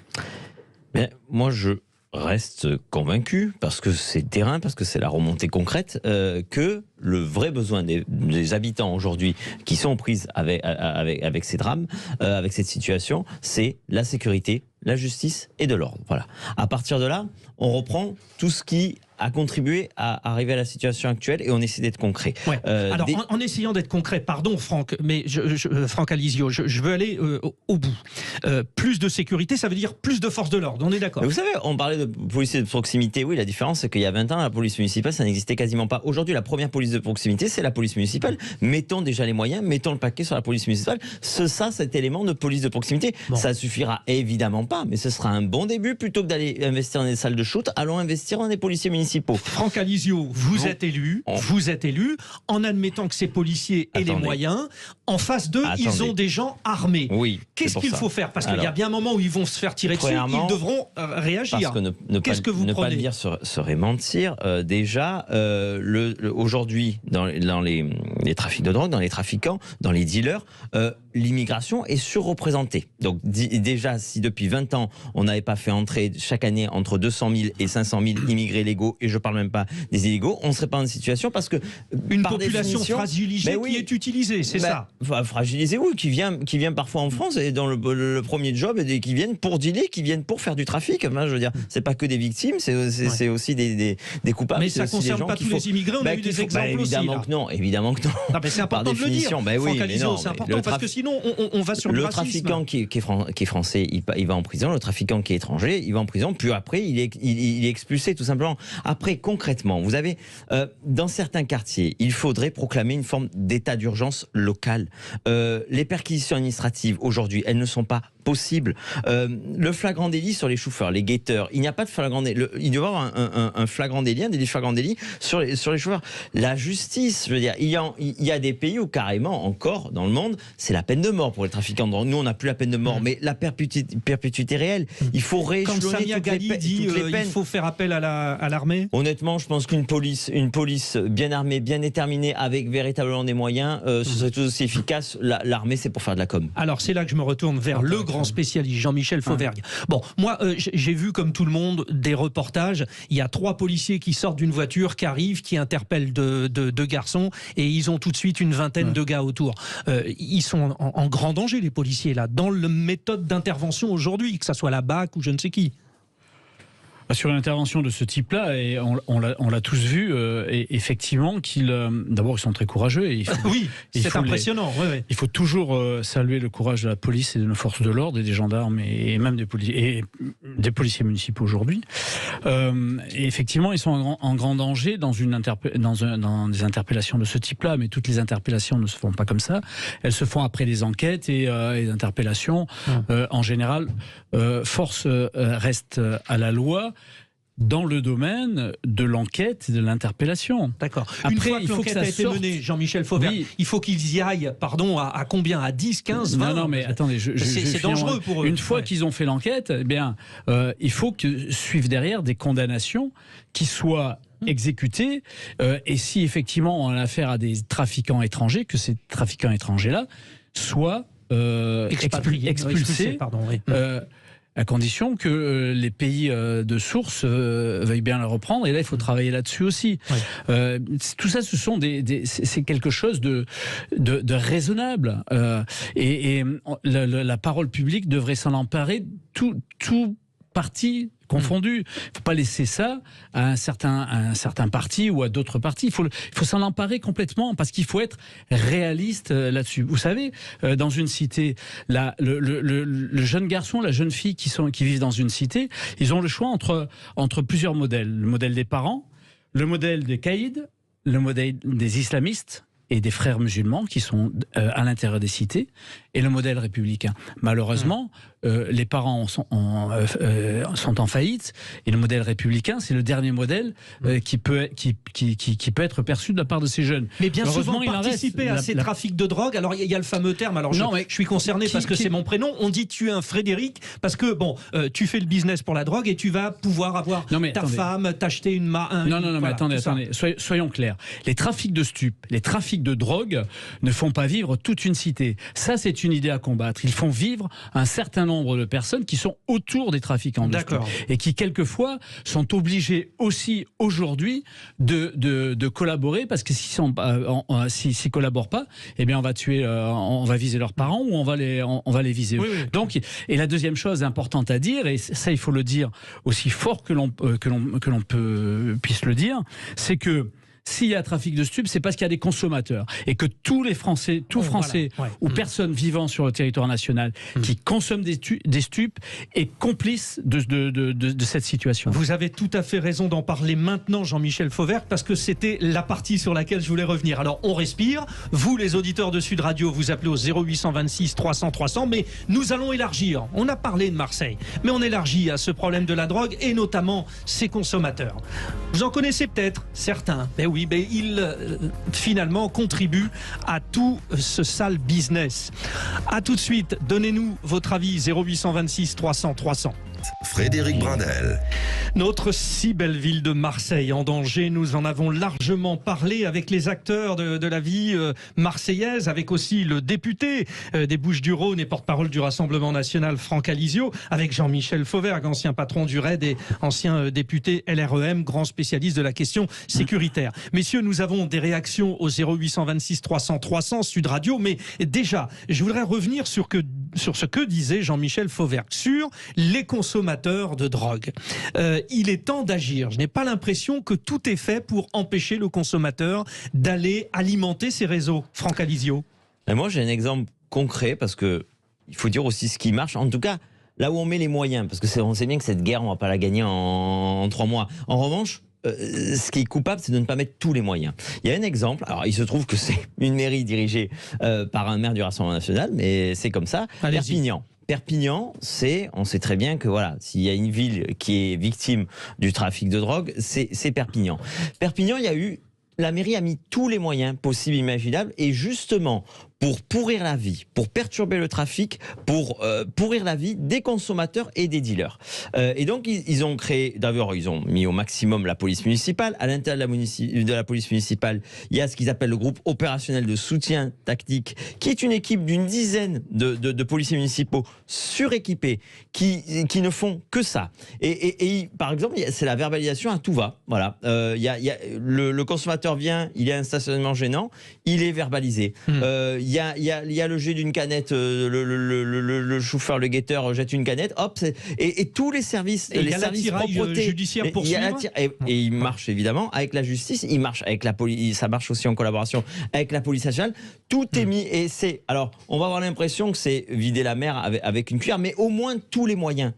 Speaker 2: Mais moi, je reste convaincu, parce que c'est terrain, parce que c'est la remontée concrète, que le vrai besoin des habitants aujourd'hui qui sont prises avec ces drames, avec cette situation, c'est la sécurité, la justice et de l'ordre. Voilà. À partir de là, on reprend tout ce qui a contribué à arriver à la situation actuelle et on essaie d'être concret.
Speaker 1: Ouais. Alors, en essayant d'être concret, pardon Franck, mais Franck Alizio, je veux aller au bout. Plus de sécurité, ça veut dire plus de force de l'ordre, on est d'accord?
Speaker 2: Vous savez, on parlait de policiers de proximité, oui, la différence c'est qu'il y a 20 ans, la police municipale, ça n'existait quasiment pas. Aujourd'hui, la première police de proximité, c'est la police municipale. Mettons déjà les moyens, mettons le paquet sur la police municipale. Cet élément de police de proximité, ça suffira évidemment pas, mais ce sera un bon début. Plutôt que d'aller investir dans des salles de shoot, allons investir dans des policiers municipaux.
Speaker 1: Franck Alizio, vous êtes élu en admettant que ces policiers aient les moyens. En face d'eux, ils ont des gens armés.
Speaker 2: Oui.
Speaker 1: Qu'est-ce qu'il faut faire? Parce qu'il y a bien un moment où ils vont se faire tirer dessus, ils devront réagir.
Speaker 2: Parce que Qu'est-ce que vous prenez? Ne pas le dire serait mentir. Déjà, aujourd'hui, dans les trafics de drogue, dans les trafiquants, dans les dealers, l'immigration est surreprésentée. Donc déjà, si depuis 20 ans, on n'avait pas fait entrer chaque année entre 200 000 et 500 000 immigrés légaux, et je ne parle même pas des illégaux, on ne serait pas dans une situation parce que...
Speaker 1: Une population fragilisée qui est utilisée, c'est ça?
Speaker 2: Fragilisée, oui, qui vient parfois en France et dans le premier job, et qui viennent pour dealer, qui viennent pour faire du trafic. Enfin, je veux dire, c'est pas que des victimes, c'est aussi des coupables.
Speaker 1: Mais ça ne concerne pas tous les immigrés, on a eu des exemples aussi.
Speaker 2: Évidemment que non, évidemment que non.
Speaker 1: Non, mais c'est important de le dire. Franck Alizio, c'est important parce que sinon on va sur le racisme.
Speaker 2: Le trafiquant qui est français, il va en prison. Le trafiquant qui est étranger, il va en prison. Puis après, il est expulsé tout simplement. Après, concrètement, vous avez dans certains quartiers, il faudrait proclamer une forme d'état d'urgence local. Les perquisitions administratives aujourd'hui, elles ne sont pas possibles. Le flagrant délit sur les chauffeurs, les guetteurs, il n'y a pas de flagrant délit. Il doit y avoir un flagrant délit, un délit flagrant délit sur les chauffeurs. La justice, je veux dire, il y a des pays où carrément encore dans le monde, c'est la peine de mort pour les trafiquants de drogue. Nous, on n'a plus la peine de mort, mais la perpétuité réelle. Il faut rééchelonner toutes les peines.
Speaker 1: Il faut faire appel à l'armée.
Speaker 2: Honnêtement, je pense qu'une police bien armée, bien déterminée, avec véritablement des moyens, ce serait tout aussi efficace. L'armée, c'est pour faire de la com.
Speaker 1: Alors, c'est là que je me retourne vers le grand spécialiste, Jean-Michel Fauvergue. Bon, moi, j'ai vu comme tout le monde des reportages. Il y a 3 policiers qui sortent d'une voiture, qui arrivent, qui interpellent deux garçons, et ils ont tout de suite une vingtaine de gars autour. Ils sont en grand danger, les policiers, là, dans la méthode d'intervention aujourd'hui, que ça soit la BAC ou je ne sais qui.
Speaker 3: Sur une intervention de ce type-là, et on l'a tous vu, et effectivement, d'abord, ils sont très courageux. Et
Speaker 1: oui, c'est impressionnant.
Speaker 3: Il faut toujours saluer le courage de la police et de nos forces de l'ordre, et des gendarmes, et même des policiers municipaux aujourd'hui. Et effectivement, ils sont en grand danger dans des interpellations de ce type-là, mais toutes les interpellations ne se font pas comme ça. Elles se font après les enquêtes et les interpellations. En général, force reste à la loi dans le domaine de l'enquête et de l'interpellation.
Speaker 1: D'accord. Une fois que l'enquête a été menée, Jean-Michel Fauvergue, il faut qu'ils y aillent, à combien? À 10, 15, 20?
Speaker 3: Non, mais attendez,
Speaker 1: c'est dangereux pour eux.
Speaker 3: Une fois qu'ils ont fait l'enquête, eh bien, il faut que suivent derrière des condamnations qui soient exécutées, et si effectivement on a affaire à des trafiquants étrangers, que ces trafiquants étrangers-là soient expulsés, à condition que les pays de source veuillent bien le reprendre. Et là, il faut travailler là-dessus aussi. Tout ça, c'est quelque chose de raisonnable. Et la parole publique devrait s'en emparer, tout parti confondu. Il ne faut pas laisser ça à un certain parti ou à d'autres partis. Il faut s'en emparer complètement, parce qu'il faut être réaliste là-dessus. Vous savez, dans une cité, le jeune garçon, la jeune fille qui vivent dans une cité, ils ont le choix entre plusieurs modèles. Le modèle des parents, le modèle des caïds, le modèle des islamistes et des frères musulmans qui sont à l'intérieur des cités, et le modèle républicain. Malheureusement, les parents sont en faillite, et le modèle républicain, c'est le dernier modèle qui peut être perçu de la part de ces jeunes.
Speaker 1: Mais bien souvent, participer à ces trafics de drogue, alors il y a le fameux terme, alors je suis concerné parce que c'est mon prénom, on dit tu es un Frédéric, parce que tu fais le business pour la drogue et tu vas pouvoir avoir femme, t'acheter une
Speaker 3: mais attendez, soyons clairs. Les trafics de stupes, les trafics de drogue ne font pas vivre toute une cité. Ça, c'est une idée à combattre. Ils font vivre un certain nombre de personnes qui sont autour des trafiquants de stupes et qui, quelquefois, sont obligés aussi aujourd'hui de collaborer, parce que s'ils ne collaborent pas, eh bien, on va viser leurs parents, ou on va les viser eux. Oui. Donc, et la deuxième chose importante à dire, et ça, il faut le dire aussi fort que l'on puisse le dire, c'est que s'il y a trafic de stupes, c'est parce qu'il y a des consommateurs, et que tous les Français, ou personnes vivant sur le territoire national qui consomment des stupes est complice de cette situation.
Speaker 1: Vous avez tout à fait raison d'en parler maintenant, Jean-Michel Fauvergue, parce que c'était la partie sur laquelle je voulais revenir. Alors on respire, vous les auditeurs de Sud Radio, vous appelez au 0826 300 300, mais nous allons élargir. On a parlé de Marseille, mais on élargit à ce problème de la drogue, et notamment ses consommateurs. Vous en connaissez peut-être certains, oui, mais ils finalement contribuent à tout ce sale business. A tout de suite, donnez-nous votre avis, 0826 300 300.
Speaker 6: Frédéric Brindel.
Speaker 1: Notre si belle ville de Marseille en danger, nous en avons largement parlé avec les acteurs de la vie marseillaise, avec aussi le député des Bouches-du-Rhône et porte-parole du Rassemblement national, Franck Alizio, avec Jean-Michel Fauvergue, ancien patron du RAID et ancien député LREM, grand spécialiste de la question sécuritaire. Messieurs, nous avons des réactions au 0826 300 300 Sud Radio, mais déjà, je voudrais revenir sur ce que disait Jean-Michel Fauvergue sur les consommateurs de drogue. Il est temps d'agir. Je n'ai pas l'impression que tout est fait pour empêcher le consommateur d'aller alimenter ces réseaux. Franck Alizio.
Speaker 2: Et moi, j'ai un exemple concret, parce que il faut dire aussi ce qui marche. En tout cas, là où on met les moyens, parce que on sait bien que cette guerre, on ne va pas la gagner en 3 mois. En revanche, ce qui est coupable, c'est de ne pas mettre tous les moyens. Il y a un exemple, alors il se trouve que c'est une mairie dirigée par un maire du Rassemblement national, mais c'est comme ça. Perpignan, on sait très bien que voilà, s'il y a une ville qui est victime du trafic de drogue, c'est Perpignan. Perpignan, la mairie a mis tous les moyens possibles, imaginables, et justement, pour pourrir la vie, pour perturber le trafic, pour pourrir la vie des consommateurs et des dealers. Et donc, ils ont créé, d'abord, ils ont mis au maximum la police municipale. À l'intérieur de la police municipale, il y a ce qu'ils appellent le groupe opérationnel de soutien tactique, qui est une équipe d'une dizaine de policiers municipaux suréquipés, qui ne font que ça. Et par exemple, c'est la verbalisation à tout va. Voilà. Le consommateur vient, il y a un stationnement gênant, il est verbalisé. Il y a le jet d'une canette, le chauffeur, le guetteur jette une canette, hop, et tous les services, les services propreté
Speaker 1: judiciaire pour suivre.
Speaker 2: Et il marche évidemment avec la justice, il marche avec la police, ça marche aussi en collaboration avec la police nationale. Tout est mis, et c'est, alors on va avoir l'impression que c'est vider la mer avec une cuillère, mais au moins tous les moyens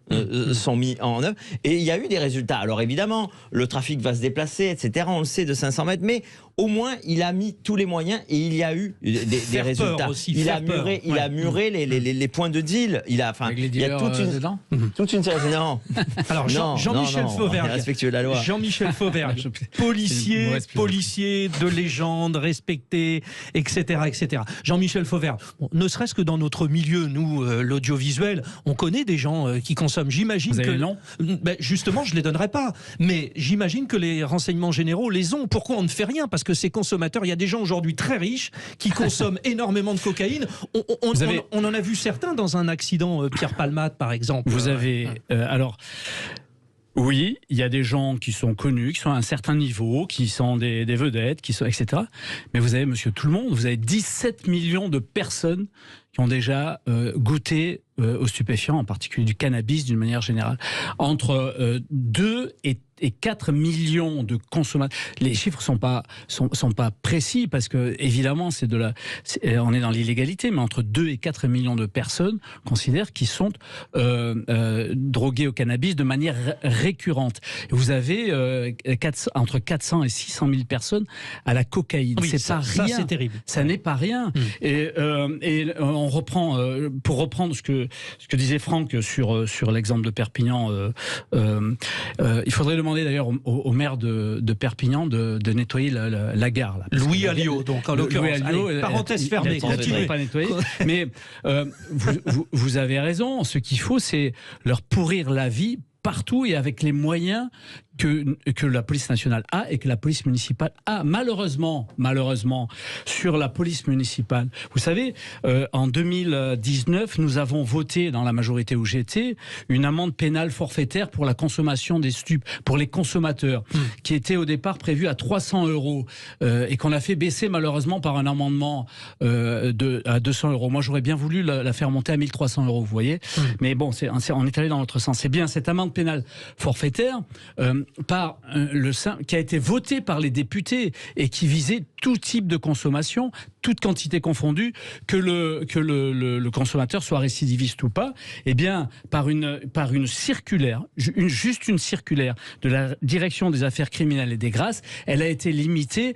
Speaker 2: sont mis en œuvre, et il y a eu des résultats. Alors évidemment, le trafic va se déplacer, etc. On le sait, de 500 mètres, mais au moins il a mis tous les moyens et il y a eu des résultats.
Speaker 1: Aussi,
Speaker 2: il a muré les points de deal. Il a toute une série. Non.
Speaker 1: Alors Jean-Michel Fauvergue,
Speaker 2: respectueux de la loi.
Speaker 1: Jean-Michel Fauvergue, policier de légende, respecté, etc. Jean-Michel Fauvergue, ne serait-ce que dans notre milieu, nous, l'audiovisuel, on connaît des gens qui consomment. J'imagine que
Speaker 3: non.
Speaker 1: Justement, je les donnerai pas. Mais j'imagine que les renseignements généraux les ont. Pourquoi on ne fait rien? Parce que ces consommateurs, il y a des gens aujourd'hui très riches qui consomment énormément de cocaïne. On en a vu certains dans un accident, Pierre Palmade par exemple.
Speaker 3: Vous avez alors. Oui, il y a des gens qui sont connus, qui sont à un certain niveau, qui sont des vedettes, etc. Mais vous avez, monsieur tout le monde, vous avez 17 millions de personnes qui ont déjà goûté aux stupéfiants, en particulier du cannabis d'une manière générale. Entre 2 et 4 millions de consommateurs. Les chiffres sont pas précis parce que évidemment on est dans l'illégalité, mais entre 2 et 4 millions de personnes considèrent qu'ils sont drogués au cannabis de manière récurrente. Vous avez entre 400 et 600 000 personnes à la cocaïne.
Speaker 1: Oui,
Speaker 3: c'est pas rien.
Speaker 1: Ça, c'est terrible.
Speaker 3: Ça n'est pas rien. Et on reprend, pour reprendre ce que disait Franck sur l'exemple de Perpignan, il faudrait demander d'ailleurs au maire de Perpignan de nettoyer la gare. Là,
Speaker 1: Louis Alliot, donc en l'occurrence. Parenthèse fermée.
Speaker 3: Continuez. Pas nettoyer. Mais vous avez raison. Ce qu'il faut, c'est leur pourrir la vie partout et avec les moyens que la police nationale a et que la police municipale a. Malheureusement, sur la police municipale, vous savez, en 2019, nous avons voté dans la majorité où j'étais une amende pénale forfaitaire pour la consommation des stupes, pour les consommateurs, qui était au départ prévue à 300 € et qu'on a fait baisser malheureusement par un amendement à 200 €. Moi, j'aurais bien voulu la faire monter à 1300 €, vous voyez. Mais bon, on est allé dans l'autre sens. C'est bien cette amende pénale forfaitaire qui a été votée par les députés et qui visait tout type de consommation, toute quantité confondue, que le consommateur soit récidiviste ou pas. Eh bien, par une circulaire, juste une circulaire de la direction des affaires criminelles et des grâces, elle a été limitée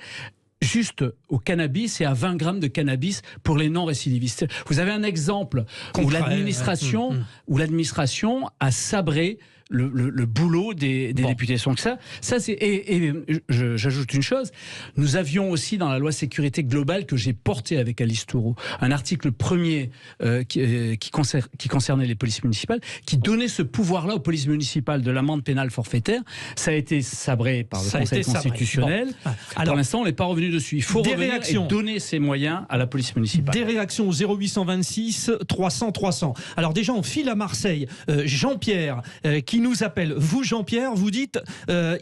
Speaker 3: juste au cannabis et à 20 grammes de cannabis pour les non-récidivistes. Vous avez un exemple où l'administration a sabré le boulot des députés. Donc ça c'est et j'ajoute une chose. Nous avions aussi dans la loi sécurité globale que j'ai portée avec Alice Touroux un article premier qui concernait les polices municipales, qui donnait ce pouvoir-là aux polices municipales de l'amende pénale forfaitaire. Ça a été sabré par le Conseil constitutionnel. Bon. Alors, pour l'instant, on n'est pas revenu dessus. Il faut revenir et donner ces moyens à la police municipale.
Speaker 1: Des réactions au 0826 300 300. Alors déjà, on file à Marseille. Jean-Pierre qui nous appelle. Vous, Jean-Pierre, vous dites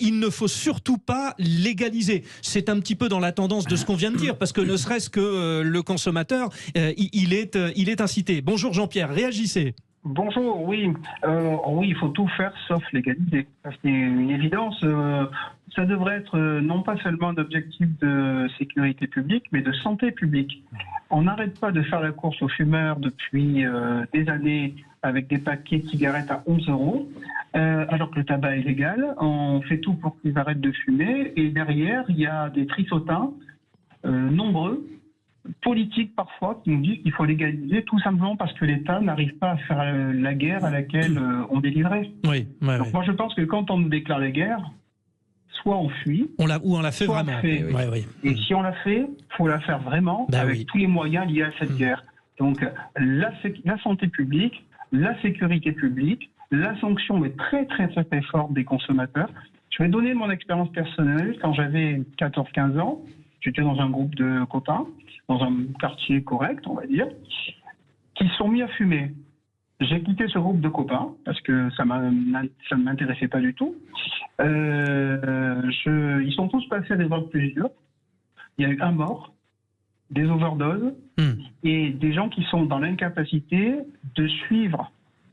Speaker 1: il ne faut surtout pas légaliser. C'est un petit peu dans la tendance de ce qu'on vient de dire, parce que ne serait-ce que le consommateur, il est incité. Bonjour Jean-Pierre, réagissez.
Speaker 5: Bonjour, oui. Oui, il faut tout faire sauf légaliser. C'est une évidence. Ça devrait être non pas seulement un objectif de sécurité publique, mais de santé publique. On n'arrête pas de faire la course aux fumeurs depuis des années avec des paquets de cigarettes à 11 €, alors que le tabac est légal. On fait tout pour qu'ils arrêtent de fumer. Et derrière, il y a des trissotins nombreux, politiques parfois, qui nous disent qu'il faut légaliser tout simplement parce que l'État n'arrive pas à faire la guerre à laquelle on est livré.
Speaker 1: Oui.
Speaker 5: Donc moi, je pense que quand on nous déclare la guerre,
Speaker 7: soit on fuit.
Speaker 1: On l'a fait
Speaker 7: soit
Speaker 1: vraiment.
Speaker 7: Et si on l'a fait, il faut la faire vraiment avec tous les moyens liés à cette guerre. Donc la santé publique, la sécurité publique, la sanction est très très très très forte des consommateurs. Je vais donner mon expérience personnelle. Quand j'avais 14-15 ans, j'étais dans un groupe de copains, dans un quartier correct, on va dire, qui se sont mis à fumer. J'ai quitté ce groupe de copains parce que ça ne m'intéressait pas du tout. Ils sont tous passés à des drogues plus dures. Il y a eu un mort, des overdoses et des gens qui sont dans l'incapacité de suivre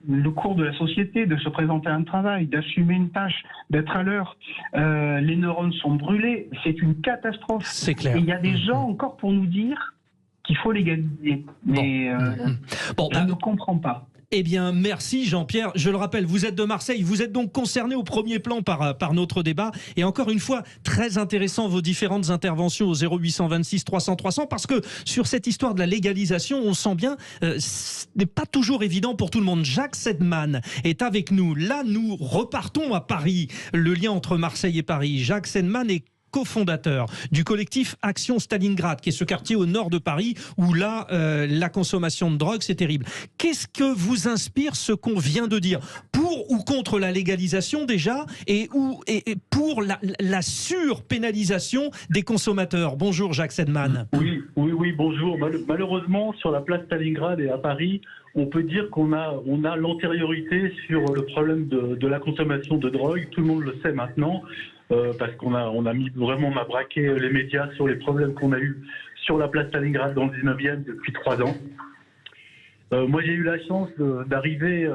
Speaker 7: le cours de la société, de se présenter à un travail, d'assumer une tâche, d'être à l'heure. Les neurones sont brûlés. C'est une catastrophe.
Speaker 1: C'est clair.
Speaker 7: Et il y a des gens encore pour nous dire qu'il faut légaliser. Mais je ne comprends pas.
Speaker 1: Eh bien, merci Jean-Pierre. Je le rappelle, vous êtes de Marseille, vous êtes donc concerné au premier plan par notre débat. Et encore une fois, très intéressant vos différentes interventions au 0826 300 300, parce que sur cette histoire de la légalisation, on sent bien, ce n'est pas toujours évident pour tout le monde. Jacques Sedman est avec nous. Là, nous repartons à Paris. Le lien entre Marseille et Paris. Jacques Sedman est cofondateur du collectif Action Stalingrad, qui est ce quartier au nord de Paris où là, la consommation de drogue, c'est terrible. Qu'est-ce que vous inspire ce qu'on vient de dire? Pour ou contre la légalisation déjà, et pour la surpénalisation des consommateurs? Bonjour Jacques Sedman.
Speaker 8: Oui, bonjour. Malheureusement, sur la place Stalingrad et à Paris, on peut dire qu'on a l'antériorité sur le problème de la consommation de drogue. Tout le monde le sait maintenant. Parce qu'on a braqué les médias sur les problèmes qu'on a eus sur la place Stalingrad dans le 19e depuis 3 ans. Moi, j'ai eu la chance d'arriver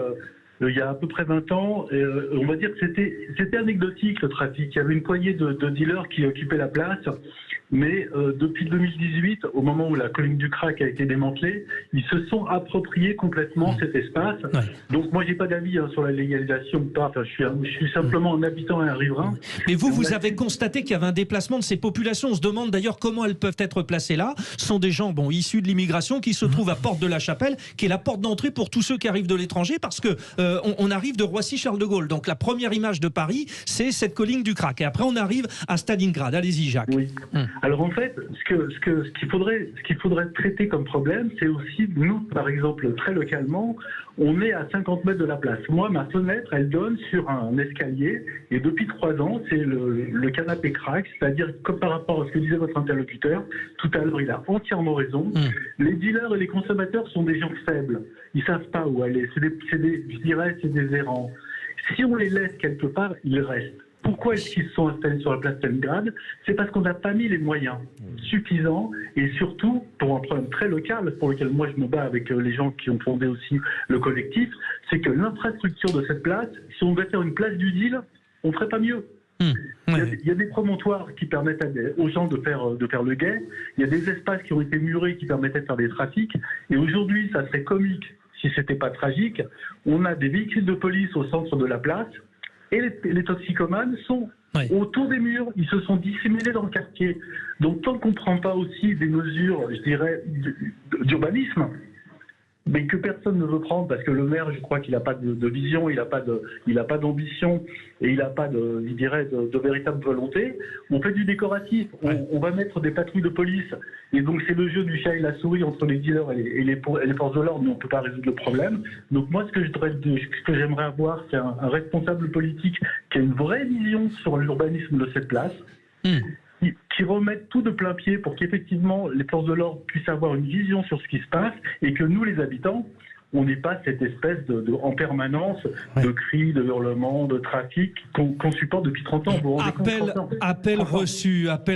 Speaker 8: il y a à peu près 20 ans. Et, on va dire que c'était anecdotique, le trafic. Il y avait une poignée de dealers qui occupaient la place. Mais depuis 2018, au moment où la colline du crack a été démantelée, ils se sont appropriés complètement cet espace. Ouais. Donc moi, j'ai pas d'avis sur la légalisation ou pas. Enfin, je suis simplement un habitant et un riverain.
Speaker 1: Mais vous avez constaté qu'il y avait un déplacement de ces populations. On se demande d'ailleurs comment elles peuvent être placées là. Ce sont des gens issus de l'immigration qui se trouvent à Porte de la Chapelle, qui est la porte d'entrée pour tous ceux qui arrivent de l'étranger, parce que on arrive de Roissy-Charles de Gaulle. Donc la première image de Paris, c'est cette colline du crack. Et après, on arrive à Stalingrad. Allez-y, Jacques.
Speaker 8: Oui. Alors en fait, ce qu'il faudrait traiter comme problème, c'est aussi, nous, par exemple, très localement, on est à 50 mètres de la place. Moi, ma fenêtre, elle donne sur un escalier, et depuis 3 ans, c'est le canapé crack, c'est-à-dire, comme par rapport à ce que disait votre interlocuteur, tout à l'heure, il a entièrement raison. Les dealers et les consommateurs sont des gens faibles. Ils savent pas où aller. C'est des errants. Si on les laisse quelque part, ils restent. Pourquoi est-ce qu'ils se sont installés sur la place Stalingrad? C'est parce qu'on n'a pas mis les moyens suffisants, et surtout pour un problème très local pour lequel moi je me bats avec les gens qui ont fondé aussi le collectif, c'est que l'infrastructure de cette place, si on devait faire une place du deal, on ne ferait pas mieux. Il y a des promontoires qui permettent aux gens de faire le guet, il y a des espaces qui ont été murés qui permettaient de faire des trafics, et aujourd'hui ça serait comique si c'était pas tragique. On a des véhicules de police au centre de la place, et les toxicomanes sont autour des murs, ils se sont disséminés dans le quartier. Donc tant qu'on ne prend pas aussi des mesures, je dirais, d'urbanisme, mais que personne ne veut prendre, parce que le maire, je crois qu'il n'a pas de vision, il n'a pas d'ambition, et il n'a pas de véritable volonté. On fait du décoratif, on va mettre des patrouilles de police, et donc c'est le jeu du chat et la souris entre les dealers et les forces de l'ordre, mais on ne peut pas résoudre le problème. Donc moi, ce que j'aimerais avoir, c'est un responsable politique qui a une vraie vision sur l'urbanisme de cette place, qui remettent tout de plein pied pour qu'effectivement les forces de l'ordre puissent avoir une vision sur ce qui se passe, et que nous, les habitants, on n'ait pas cette espèce en permanence de cris, de hurlements, de trafic qu'on supporte depuis 30 ans.
Speaker 1: Appel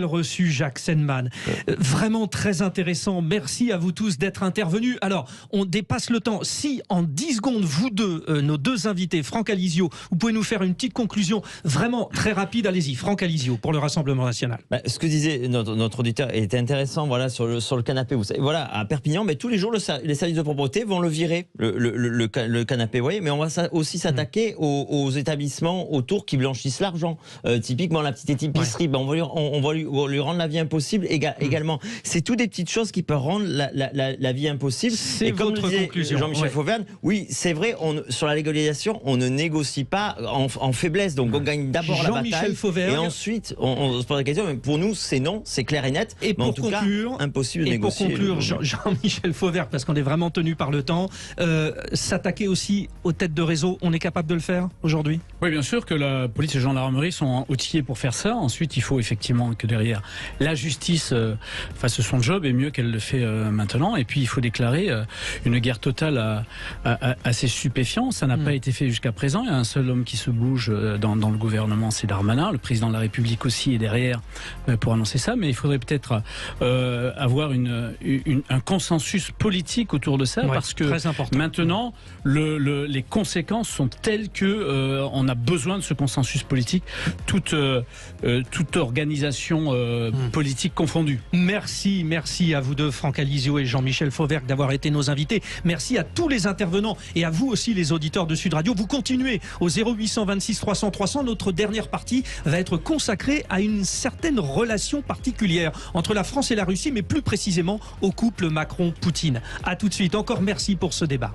Speaker 1: reçu, Jacques Sedman. Vraiment très intéressant. Merci à vous tous d'être intervenus. Alors, on dépasse le temps. Si, en 10 secondes, vous deux, nos deux invités, Franck Alizio, vous pouvez nous faire une petite conclusion vraiment très rapide. Allez-y, Franck Alizio, pour le Rassemblement National.
Speaker 2: Ce que disait notre auditeur était intéressant, sur le canapé. Vous savez, à Perpignan, tous les jours, les services de propreté vont le virer vrai, le canapé, vous voyez, mais on va aussi s'attaquer aux établissements autour qui blanchissent l'argent. Typiquement, la petite épicerie, on va lui rendre la vie impossible également. C'est toutes des petites choses qui peuvent rendre la vie impossible.
Speaker 1: C'est votre conclusion.
Speaker 2: Jean-Michel Fauvergue, oui, c'est vrai, sur la légalisation, on ne négocie pas en faiblesse. Donc on gagne d'abord la bataille et ensuite on se pose la question. Mais pour nous, c'est non, c'est clair et net.
Speaker 1: Et pour conclure,
Speaker 2: impossible de négocier.
Speaker 1: Pour conclure, Jean-Michel Fauvergue, parce qu'on est vraiment tenu par le temps, s'attaquer aussi aux têtes de réseau, on est capable de le faire aujourd'hui?
Speaker 3: Oui, bien sûr que la police et la gendarmerie sont outillés pour faire ça. Ensuite, il faut effectivement que derrière la justice fasse son job et mieux qu'elle le fait maintenant. Et puis, il faut déclarer une guerre totale à ces stupéfiants. Ça n'a pas été fait jusqu'à présent. Il y a un seul homme qui se bouge dans le gouvernement, c'est Darmanin. Le président de la République aussi est derrière pour annoncer ça. Mais il faudrait peut-être avoir un consensus politique autour de ça, parce que maintenant, les conséquences sont telles que on a besoin de ce consensus politique, toute organisation politique confondue.
Speaker 1: Merci à vous deux, Franck Alizio et Jean-Michel Fauvergue, d'avoir été nos invités. Merci à tous les intervenants et à vous aussi, les auditeurs de Sud Radio. Vous continuez au 0826 300 300. Notre dernière partie va être consacrée à une certaine relation particulière entre la France et la Russie, mais plus précisément au couple Macron-Poutine. À tout de suite. Encore merci pour ce débat.